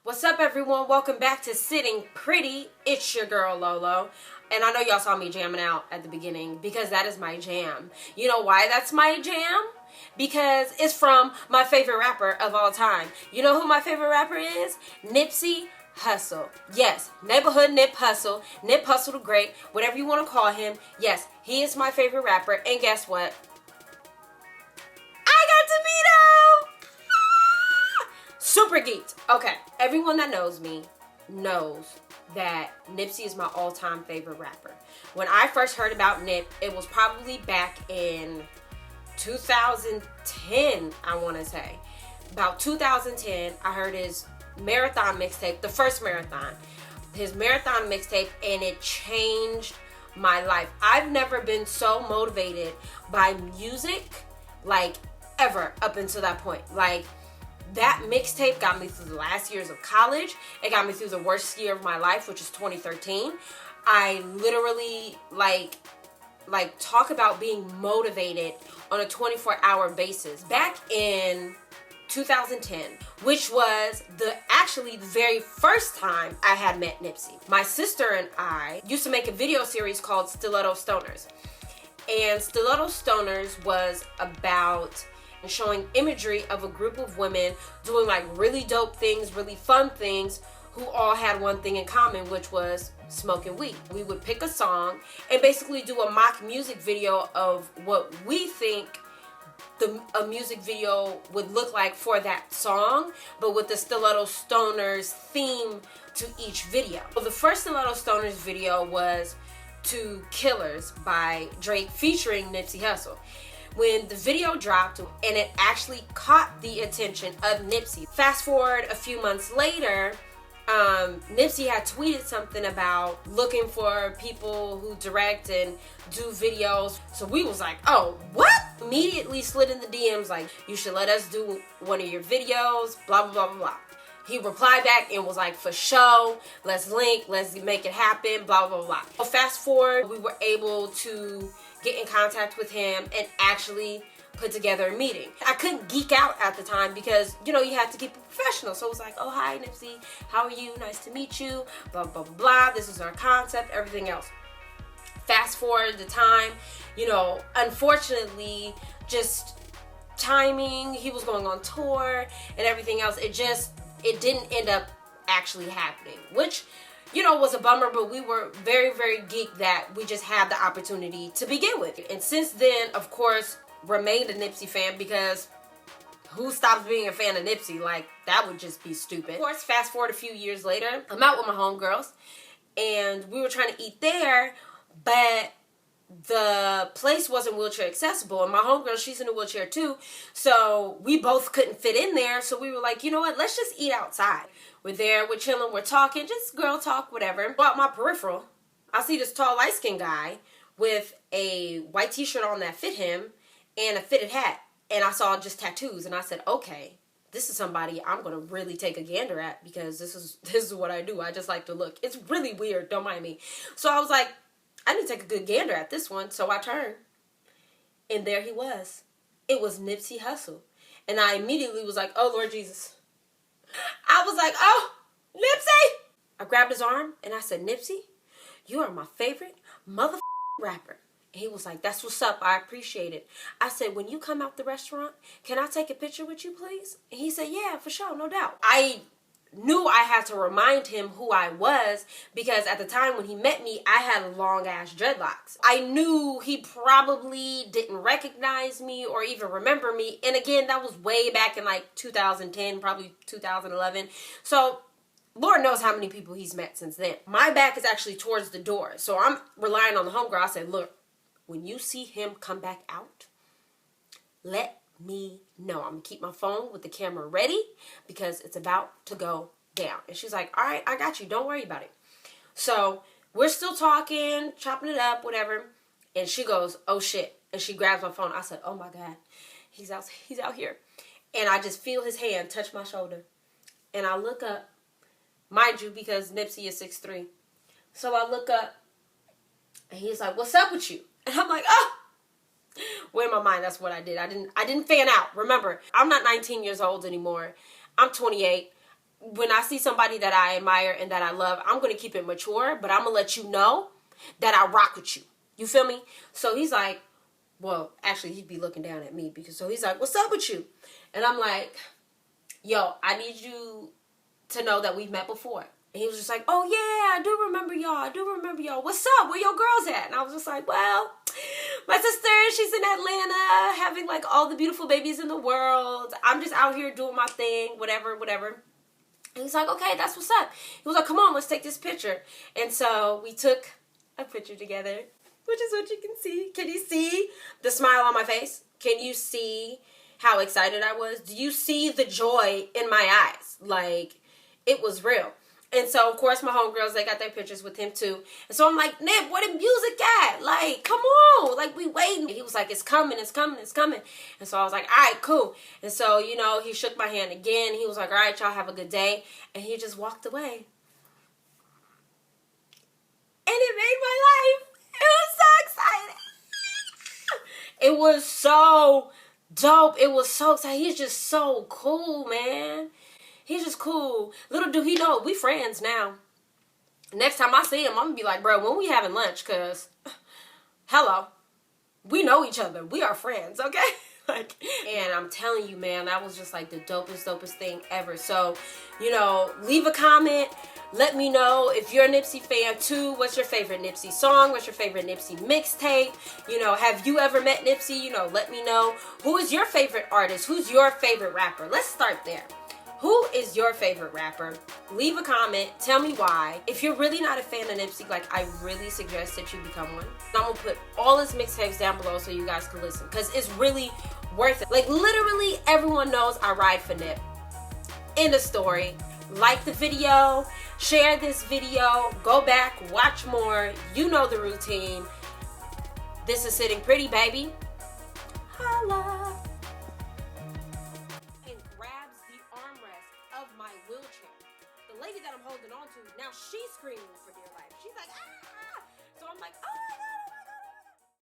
What's up, everyone? Welcome back to Sitting Pretty. It's your girl, Lolo. And I know y'all saw me jamming out at the beginning because that is my jam. You know why that's my jam? Because it's from my favorite rapper of all time. You know who my favorite rapper is? Nipsey Hussle. Yes, neighborhood Nip Hussle. Nip Hussle the Great. Whatever you want to call him. Yes, he is my favorite rapper. And guess what? I got to meet him! Super geeked. Okay, everyone that knows me knows that Nipsey is my all-time favorite rapper. When I first heard about Nip, it was probably back in 2010, I want to say. About 2010, I heard his marathon mixtape, the first marathon. His marathon mixtape, and it changed my life. I've never been so motivated by music, like, ever up until that point. Like, that mixtape got me through the last years of college. It got me through the worst year of my life, which is 2013. I literally, like talk about being motivated on a 24-hour basis. Back in 2010, which was actually the very first time I had met Nipsey. My sister and I used to make a video series called Stiletto Stoners. And Stiletto Stoners was about showing imagery of a group of women doing like really dope things, really fun things, who all had one thing in common, which was smoking weed. We would pick a song and basically do a mock music video of what we think a music video would look like for that song, but with the Stiletto Stoners theme to each video. Well, the first Stiletto Stoners video was to Killers by Drake featuring Nipsey Hussle. When the video dropped and it actually caught the attention of Nipsey. Fast forward a few months later, Nipsey had tweeted something about looking for people who direct and do videos. So we was like, oh, what? Immediately slid in the DMs like, you should let us do one of your videos, blah, blah, blah, blah, blah. He replied back and was like, for sure, let's link, let's make it happen, blah, blah, blah. So fast forward, we were able to get in contact with him and actually put together a meeting. I couldn't geek out at the time because, you know, you have to keep it professional. So it was like, oh, hi, Nipsey, how are you? Nice to meet you, blah, blah, blah, blah. This is our concept, everything else. Fast forward the time, you know, unfortunately, just timing, he was going on tour and everything else, it didn't end up actually happening, which, you know, was a bummer, but we were very, very geeked that we just had the opportunity to begin with. And since then, of course, remained a Nipsey fan, because who stops being a fan of Nipsey? Like, that would just be stupid. Of course, fast forward a few years later, I'm out with my homegirls, and we were trying to eat there, but the place wasn't wheelchair accessible, and my homegirl, she's in a wheelchair too, so we both couldn't fit in there. So we were like, you know what, let's just eat outside. We're there, we're chilling, we're talking, just girl talk, whatever. Out my peripheral, I see this tall, light-skinned guy with a white t-shirt on that fit him and a fitted hat, and I saw just tattoos, and I said, okay, this is somebody I'm gonna really take a gander at, because this is what I do. I just like to look. It's really weird, don't mind me. So I was like, I need to take a good gander at this one. So I turned, and there he was. It was Nipsey Hussle. And I immediately was like, oh, Lord Jesus. I was like, oh, Nipsey. I grabbed his arm, and I said, Nipsey, you are my favorite motherfucking rapper. And he was like, that's what's up. I appreciate it. I said, when you come out the restaurant, can I take a picture with you, please? And he said, yeah, for sure, no doubt. I knew I had to remind him who I was, because at the time when he met me, I had long ass dreadlocks. I knew he probably didn't recognize me or even remember me. And again, that was way back in like 2010, probably 2011. So Lord knows how many people he's met since then. My back is actually towards the door, so I'm relying on the homegirl. I said, look, when you see him come back out, let me know. I'm gonna keep my phone with the camera ready, because it's about to go down. And she's like, all right, I got you, don't worry about it. So we're still talking, chopping it up, whatever, and she goes, oh shit, and she grabs my phone. I said, oh my God, he's out here. And I just feel his hand touch my shoulder, and I look up, mind you, because Nipsey is 6'3". So I look up, and he's like, what's up with you? And I'm like, oh, well, in my mind, that's what I did. I didn't fan out. Remember, I'm not 19 years old anymore. I'm 28. when I see somebody that I admire and that I love, I'm going to keep it mature, but I'm going to let you know that I rock with you. You feel me? So he's like, well, actually, he'd be looking down at me because, so he's like, what's up with you? And I'm like, yo, I need you to know that we've met before. And he was just like, oh yeah, I do remember y'all. What's up? Where your girls at? And I was just like, well, my sister, she's in Atlanta having like all the beautiful babies in the world. I'm just out here doing my thing, whatever. And he's like, okay, that's what's up. He was like, come on, let's take this picture. And so we took a picture together, which is what you can see. Can you see the smile on my face? Can you see how excited I was? Do you see the joy in my eyes? Like, it was real. And so, of course, my homegirls, they got their pictures with him, too. And so I'm like, Nip, where the music at? Like, come on. Like, we waiting. He was like, it's coming. And so I was like, all right, cool. And so, you know, he shook my hand again. He was like, all right, y'all have a good day. And he just walked away. And it made my life. It was so exciting. It was so dope. It was so exciting. He's just so cool, man. He's just cool. Little do he know, we friends now. Next time I see him, I'm going to be like, bro, when we having lunch? Because, hello, we know each other. We are friends, okay? Like, and I'm telling you, man, that was just like the dopest thing ever. So, you know, leave a comment. Let me know if you're a Nipsey fan too. What's your favorite Nipsey song? What's your favorite Nipsey mixtape? You know, have you ever met Nipsey? You know, let me know. Who is your favorite artist? Who's your favorite rapper? Let's start there. Who is your favorite rapper? Leave a comment. Tell me why. If you're really not a fan of Nipsey, like, I really suggest that you become one. I'm going to put all his mixtapes down below so you guys can listen, because it's really worth it. Like, literally everyone knows I ride for Nip. End of story. Like the video. Share this video. Go back. Watch more. You know the routine. This is Sitting Pretty, baby. Holla. The lady that I'm holding on to, now she's screaming for dear life. She's like, ah! So I'm like, oh my God.